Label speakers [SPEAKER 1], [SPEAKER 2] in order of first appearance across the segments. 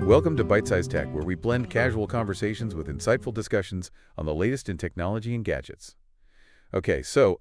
[SPEAKER 1] Welcome to Byte-Sized Tech, where we blend casual conversations with insightful discussions on the latest in technology and gadgets. Okay, so,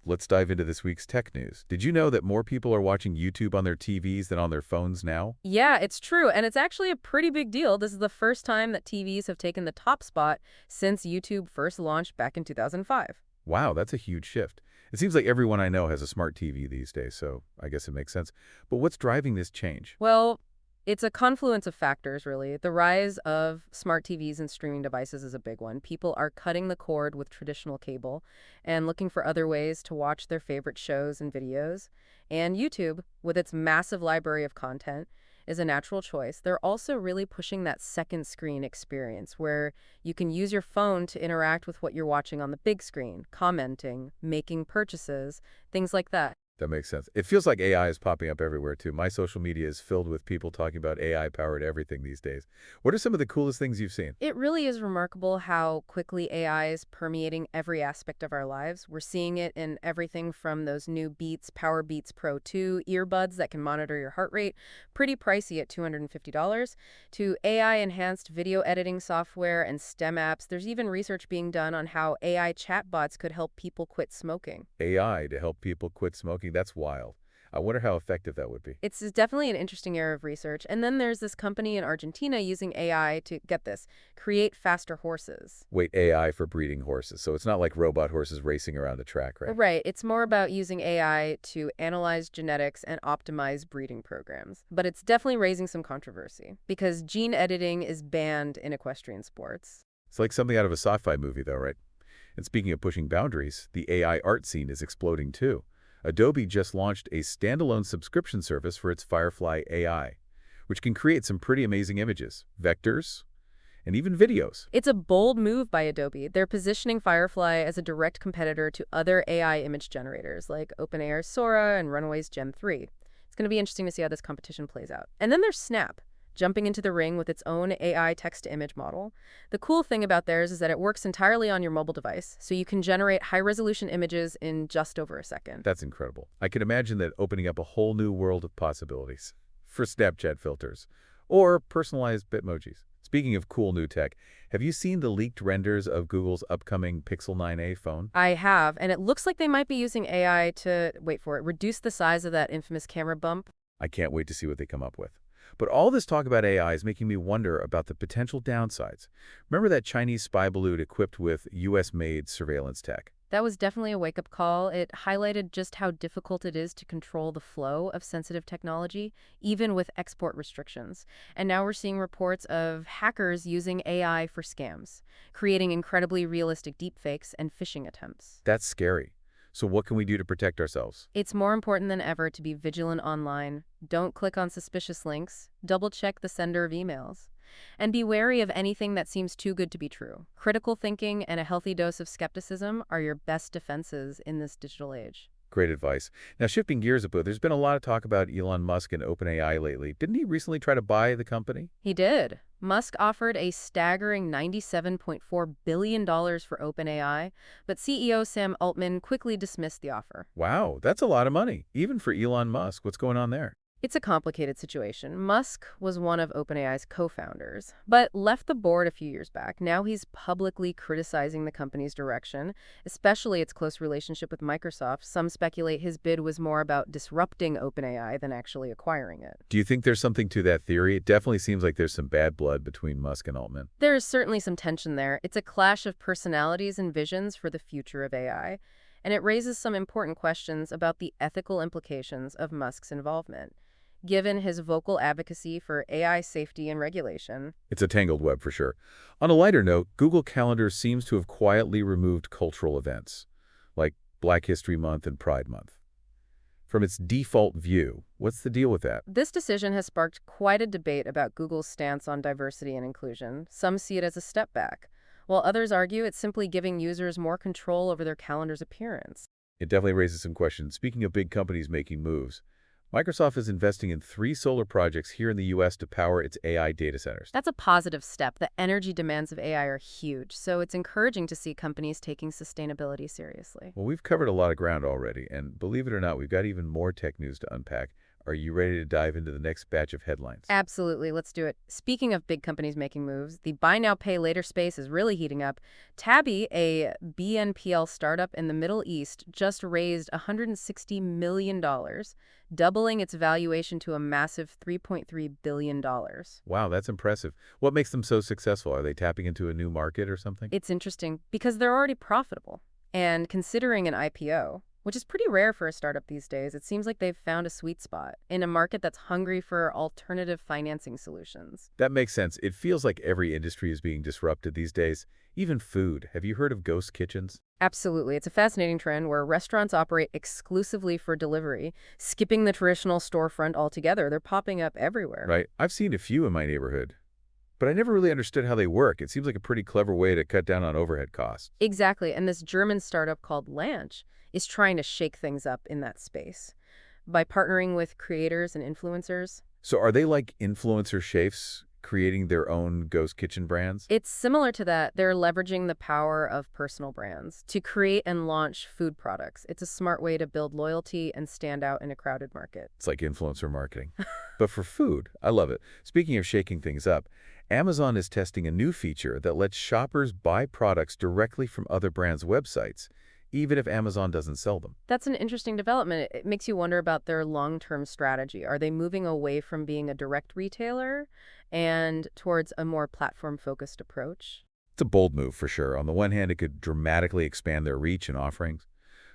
[SPEAKER 1] let's dive into this week's tech news. Did you know that more people are watching YouTube on their TVs than on their phones now?
[SPEAKER 2] Yeah, it's true, and it's actually a pretty big deal. This is the first time that TVs have taken the top spot since YouTube first launched back in 2005.
[SPEAKER 1] Wow, that's a huge shift. It seems like everyone I know has a smart TV these days, so I guess it makes sense. But what's driving this change?
[SPEAKER 2] Well, it's a confluence of factors, really. The rise of smart TVs and streaming devices is a big one. People are cutting the cord with traditional cable and looking for other ways to watch their favorite shows and videos. And YouTube, with its massive library of content, is a natural choice. They're also really pushing that second screen experience where you can use your phone to interact with what you're watching on the big screen, commenting, making purchases, things like that.
[SPEAKER 1] That makes sense. It feels like AI is popping up everywhere, too. My social media is filled with people talking about AI-powered everything these days. What are some of the coolest things you've seen?
[SPEAKER 2] It really is remarkable how quickly AI is permeating every aspect of our lives. We're seeing it in everything from those new Power Beats Pro 2 earbuds that can monitor your heart rate, pretty pricey at $250, to AI-enhanced video editing software and STEM apps. There's even research being done on how AI chatbots could help people quit smoking.
[SPEAKER 1] AI to help people quit smoking? That's wild. I wonder how effective that would be.
[SPEAKER 2] It's definitely an interesting area of research. And then there's this company in Argentina using AI to, get this, create faster horses.
[SPEAKER 1] Wait, AI for breeding horses. So it's not like robot horses racing around the track, right?
[SPEAKER 2] Right. It's more about using AI to analyze genetics and optimize breeding programs. But it's definitely raising some controversy because gene editing is banned in equestrian sports.
[SPEAKER 1] It's like something out of a sci-fi movie, though, right? And speaking of pushing boundaries, the AI art scene is exploding, too. Adobe just launched a standalone subscription service for its Firefly AI, which can create some pretty amazing images, vectors, and even videos.
[SPEAKER 2] It's a bold move by Adobe. They're positioning Firefly as a direct competitor to other AI image generators like OpenAI's Sora and Runway's Gen 3. It's going to be interesting to see how this competition plays out. And then there's Snap, jumping into the ring with its own AI text-to-image model. The cool thing about theirs is that it works entirely on your mobile device, so you can generate high-resolution images in just over a second.
[SPEAKER 1] That's incredible. I can imagine that opening up a whole new world of possibilities for Snapchat filters or personalized Bitmojis. Speaking of cool new tech, have you seen the leaked renders of Google's upcoming Pixel 9a phone?
[SPEAKER 2] I have, and it looks like they might be using AI to, wait for it, reduce the size of that infamous camera bump.
[SPEAKER 1] I can't wait to see what they come up with. But all this talk about AI is making me wonder about the potential downsides. Remember that Chinese spy balloon equipped with US-made surveillance tech?
[SPEAKER 2] That was definitely a wake-up call. It highlighted just how difficult it is to control the flow of sensitive technology, even with export restrictions. And now we're seeing reports of hackers using AI for scams, creating incredibly realistic deepfakes and phishing attempts.
[SPEAKER 1] That's scary. So what can we do to protect ourselves?
[SPEAKER 2] It's more important than ever to be vigilant online. Don't click on suspicious links. Double-check the sender of emails. And be wary of anything that seems too good to be true. Critical thinking and a healthy dose of skepticism are your best defenses in this digital age.
[SPEAKER 1] Great advice. Now, shifting gears a bit, there's been a lot of talk about Elon Musk and OpenAI lately. Didn't he recently try to buy the company?
[SPEAKER 2] He did. Musk offered a staggering $97.4 billion for OpenAI, but CEO Sam Altman quickly dismissed the offer.
[SPEAKER 1] Wow, that's a lot of money, even for Elon Musk. What's going on there?
[SPEAKER 2] It's a complicated situation. Musk was one of OpenAI's co-founders, but left the board a few years back. Now he's publicly criticizing the company's direction, especially its close relationship with Microsoft. Some speculate his bid was more about disrupting OpenAI than actually acquiring it.
[SPEAKER 1] Do you think there's something to that theory? It definitely seems like there's some bad blood between Musk and Altman.
[SPEAKER 2] There is certainly some tension there. It's a clash of personalities and visions for the future of AI, and it raises some important questions about the ethical implications of Musk's involvement. Given his vocal advocacy for AI safety and regulation.
[SPEAKER 1] It's a tangled web for sure. On a lighter note, Google Calendar seems to have quietly removed cultural events, like Black History Month and Pride Month, from its default view. What's the deal with that?
[SPEAKER 2] This decision has sparked quite a debate about Google's stance on diversity and inclusion. Some see it as a step back, while others argue it's simply giving users more control over their calendar's appearance.
[SPEAKER 1] It definitely raises some questions. Speaking of big companies making moves, Microsoft is investing in 3 solar projects here in the U.S. to power its AI data centers.
[SPEAKER 2] That's a positive step. The energy demands of AI are huge, so it's encouraging to see companies taking sustainability seriously.
[SPEAKER 1] Well, we've covered a lot of ground already, and believe it or not, we've got even more tech news to unpack. Are you ready to dive into the next batch of headlines?
[SPEAKER 2] Absolutely, let's do it. Speaking of big companies making moves, the buy now, pay later space is really heating up. Tabby, a BNPL startup in the Middle East, just raised $160 million, doubling its valuation to a massive $3.3 billion.
[SPEAKER 1] Wow, that's impressive. What makes them so successful? Are they tapping into a new market or something?
[SPEAKER 2] It's interesting because they're already profitable. And considering an IPO, which is pretty rare for a startup these days, it seems like they've found a sweet spot in a market that's hungry for alternative financing solutions.
[SPEAKER 1] That makes sense. It feels like every industry is being disrupted these days. Even food. Have you heard of ghost kitchens?
[SPEAKER 2] Absolutely. It's a fascinating trend where restaurants operate exclusively for delivery, skipping the traditional storefront altogether. They're popping up everywhere.
[SPEAKER 1] Right. I've seen a few in my neighborhood, but I never really understood how they work. It seems like a pretty clever way to cut down on overhead costs.
[SPEAKER 2] Exactly. And this German startup called Lanch is trying to shake things up in that space by partnering with creators and influencers.
[SPEAKER 1] So are they like influencer chefs creating their own ghost kitchen brands?
[SPEAKER 2] It's similar to that. They're leveraging the power of personal brands to create and launch food products. It's a smart way to build loyalty and stand out in a crowded market.
[SPEAKER 1] It's like influencer marketing. But for food, I love it. Speaking of shaking things up, Amazon is testing a new feature that lets shoppers buy products directly from other brands' websites, even if Amazon doesn't sell them.
[SPEAKER 2] That's an interesting development. It makes you wonder about their long-term strategy. Are they moving away from being a direct retailer and towards a more platform-focused approach?
[SPEAKER 1] It's a bold move for sure. On the one hand, it could dramatically expand their reach and offerings,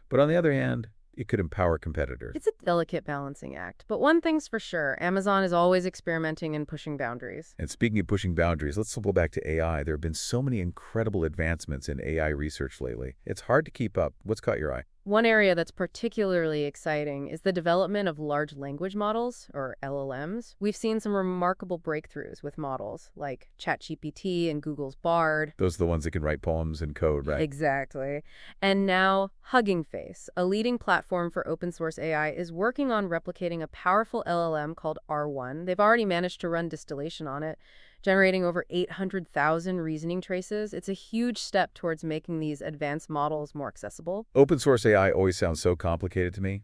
[SPEAKER 1] but on the other hand, it could empower competitors.
[SPEAKER 2] It's a delicate balancing act. But one thing's for sure, Amazon is always experimenting and pushing boundaries.
[SPEAKER 1] And speaking of pushing boundaries, let's circle back to AI. There have been so many incredible advancements in AI research lately. It's hard to keep up. What's caught your eye?
[SPEAKER 2] One area that's particularly exciting is the development of large language models, or LLMs. We've seen some remarkable breakthroughs with models like ChatGPT and Google's Bard.
[SPEAKER 1] Those are the ones that can write poems and code, right?
[SPEAKER 2] Exactly. And now Hugging Face, a leading platform for open source AI, is working on replicating a powerful LLM called R1. They've already managed to run distillation on it, generating over 800,000 reasoning traces. It's a huge step towards making these advanced models more accessible.
[SPEAKER 1] Open source AI always sounds so complicated to me,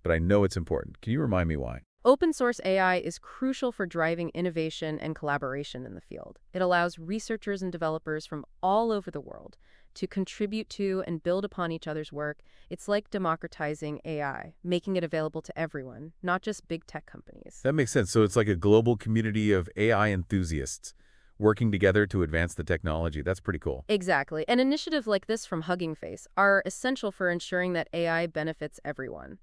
[SPEAKER 1] but I know it's important. Can you remind me why?
[SPEAKER 2] Open source AI is crucial for driving innovation and collaboration in the field. It allows researchers and developers from all over the world to contribute to and build upon each other's work. It's like democratizing AI, making it available to everyone, not just big tech companies.
[SPEAKER 1] That makes sense. So it's like a global community of AI enthusiasts working together to advance the technology. That's pretty cool.
[SPEAKER 2] Exactly. An initiative like this from Hugging Face are essential for ensuring that AI benefits everyone.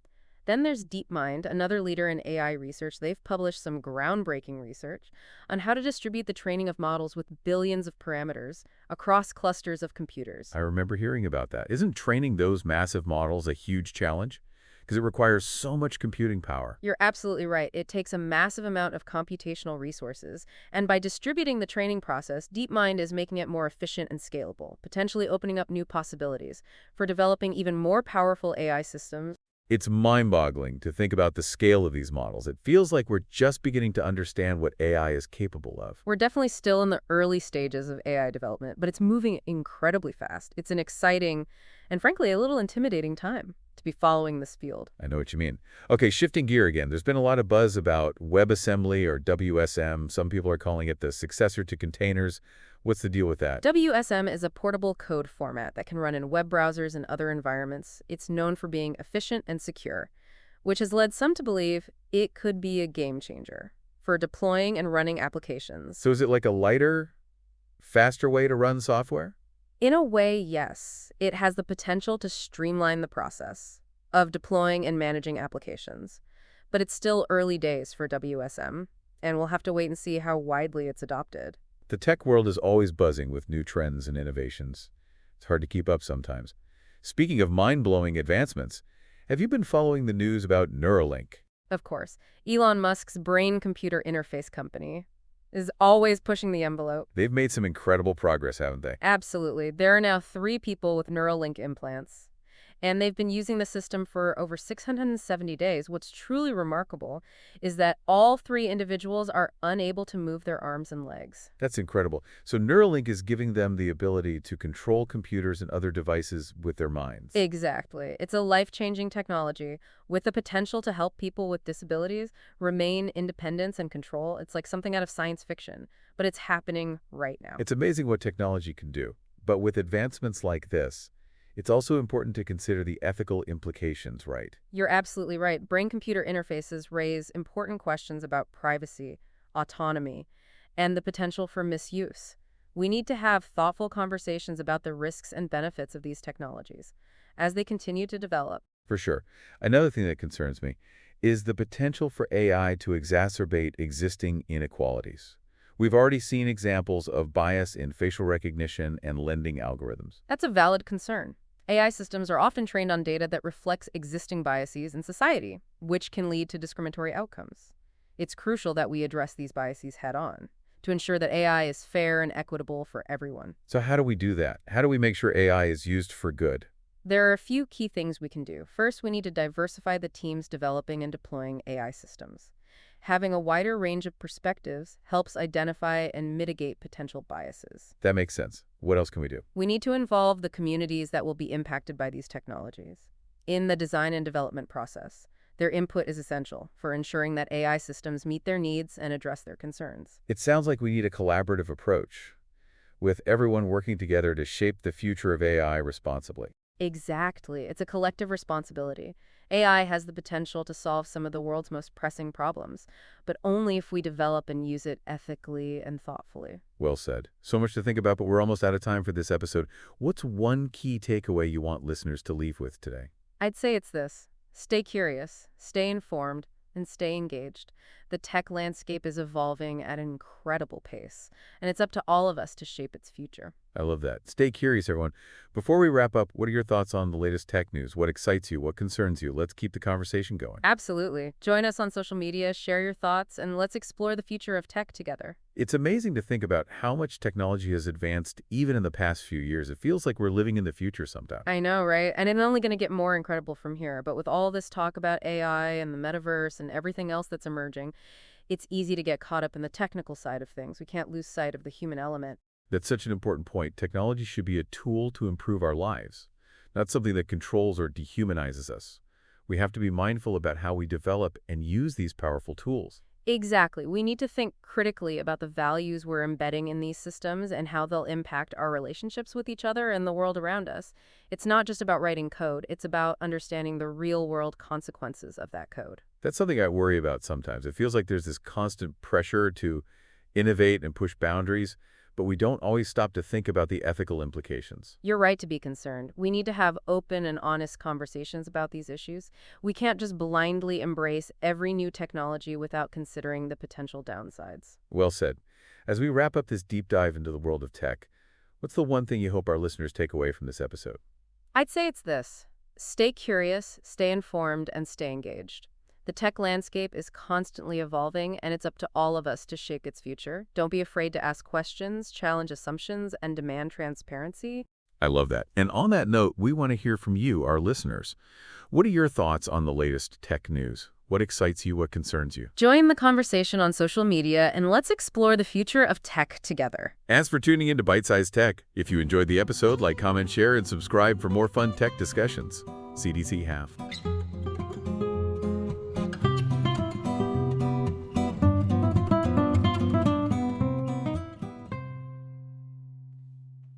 [SPEAKER 2] Then there's DeepMind, another leader in AI research. They've published some groundbreaking research on how to distribute the training of models with billions of parameters across clusters of computers.
[SPEAKER 1] I remember hearing about that. Isn't training those massive models a huge challenge? Because it requires so much computing power.
[SPEAKER 2] You're absolutely right. It takes a massive amount of computational resources. And by distributing the training process, DeepMind is making it more efficient and scalable, potentially opening up new possibilities for developing even more powerful AI systems.
[SPEAKER 1] It's mind-boggling to think about the scale of these models. It feels like we're just beginning to understand what AI is capable of.
[SPEAKER 2] We're definitely still in the early stages of AI development, but it's moving incredibly fast. It's an exciting and, frankly, a little intimidating time to be following this field.
[SPEAKER 1] I know what you mean. Okay, shifting gear again. There's been a lot of buzz about WebAssembly or WSM. Some people are calling it the successor to containers. What's the deal with that?
[SPEAKER 2] WSM is a portable code format that can run in web browsers and other environments. It's known for being efficient and secure, which has led some to believe it could be a game changer for deploying and running applications.
[SPEAKER 1] So is it like a lighter, faster way to run software?
[SPEAKER 2] In a way, yes. It has the potential to streamline the process of deploying and managing applications. But it's still early days for WSM, and we'll have to wait and see how widely it's adopted.
[SPEAKER 1] The tech world is always buzzing with new trends and innovations. It's hard to keep up sometimes. Speaking of mind-blowing advancements, have you been following the news about Neuralink?
[SPEAKER 2] Of course, Elon Musk's brain-computer interface company is always pushing the envelope.
[SPEAKER 1] They've made some incredible progress, haven't they?
[SPEAKER 2] Absolutely. There are now 3 people with Neuralink implants. And they've been using the system for over 670 days. What's truly remarkable is that all three individuals are unable to move their arms and legs.
[SPEAKER 1] That's incredible. So Neuralink is giving them the ability to control computers and other devices with their minds.
[SPEAKER 2] Exactly. It's a life-changing technology with the potential to help people with disabilities remain independence and control. It's like something out of science fiction, but it's happening right now.
[SPEAKER 1] It's amazing what technology can do. But with advancements like this, it's also important to consider the ethical implications, right?
[SPEAKER 2] You're absolutely right. Brain-computer interfaces raise important questions about privacy, autonomy, and the potential for misuse. We need to have thoughtful conversations about the risks and benefits of these technologies as they continue to develop.
[SPEAKER 1] For sure. Another thing that concerns me is the potential for AI to exacerbate existing inequalities. We've already seen examples of bias in facial recognition and lending algorithms.
[SPEAKER 2] That's a valid concern. AI systems are often trained on data that reflects existing biases in society, which can lead to discriminatory outcomes. It's crucial that we address these biases head-on to ensure that AI is fair and equitable for everyone.
[SPEAKER 1] So how do we do that? How do we make sure AI is used for good?
[SPEAKER 2] There are a few key things we can do. First, we need to diversify the teams developing and deploying AI systems. Having a wider range of perspectives helps identify and mitigate potential biases.
[SPEAKER 1] That makes sense. What else can we do?
[SPEAKER 2] We need to involve the communities that will be impacted by these technologies in the design and development process. Their input is essential for ensuring that AI systems meet their needs and address their concerns.
[SPEAKER 1] It sounds like we need a collaborative approach, with everyone working together to shape the future of AI responsibly.
[SPEAKER 2] Exactly. It's a collective responsibility. AI has the potential to solve some of the world's most pressing problems, but only if we develop and use it ethically and thoughtfully.
[SPEAKER 1] Well said. So much to think about, but we're almost out of time for this episode. What's one key takeaway you want listeners to leave with today?
[SPEAKER 2] I'd say it's this. Stay curious, stay informed, and stay engaged. The tech landscape is evolving at an incredible pace, and it's up to all of us to shape its future.
[SPEAKER 1] I love that. Stay curious, everyone. Before we wrap up, what are your thoughts on the latest tech news? What excites you? What concerns you? Let's keep the conversation going.
[SPEAKER 2] Absolutely. Join us on social media, share your thoughts, and let's explore the future of tech together.
[SPEAKER 1] It's amazing to think about how much technology has advanced even in the past few years. It feels like we're living in the future sometimes.
[SPEAKER 2] I know, right? And it's only going to get more incredible from here. But with all this talk about AI and the metaverse and everything else that's emerging, it's easy to get caught up in the technical side of things. We can't lose sight of the human element.
[SPEAKER 1] That's such an important point. Technology should be a tool to improve our lives, not something that controls or dehumanizes us. We have to be mindful about how we develop and use these powerful tools.
[SPEAKER 2] Exactly. We need to think critically about the values we're embedding in these systems and how they'll impact our relationships with each other and the world around us. It's not just about writing code. It's about understanding the real-world consequences of that code.
[SPEAKER 1] That's something I worry about sometimes. It feels like there's this constant pressure to innovate and push boundaries, but we don't always stop to think about the ethical implications.
[SPEAKER 2] You're right to be concerned. We need to have open and honest conversations about these issues. We can't just blindly embrace every new technology without considering the potential downsides.
[SPEAKER 1] Well said. As we wrap up this deep dive into the world of tech, what's the one thing you hope our listeners take away from this episode?
[SPEAKER 2] I'd say it's this. Stay curious, stay informed, and stay engaged. The tech landscape is constantly evolving, and it's up to all of us to shape its future. Don't be afraid to ask questions, challenge assumptions, and demand transparency.
[SPEAKER 1] I love that. And on that note, we want to hear from you, our listeners. What are your thoughts on the latest tech news? What excites you? What concerns you?
[SPEAKER 2] Join the conversation on social media, and let's explore the future of tech together.
[SPEAKER 1] As for tuning into Byte-Sized Tech, if you enjoyed the episode, like, comment, share, and subscribe for more fun tech discussions. CDC have.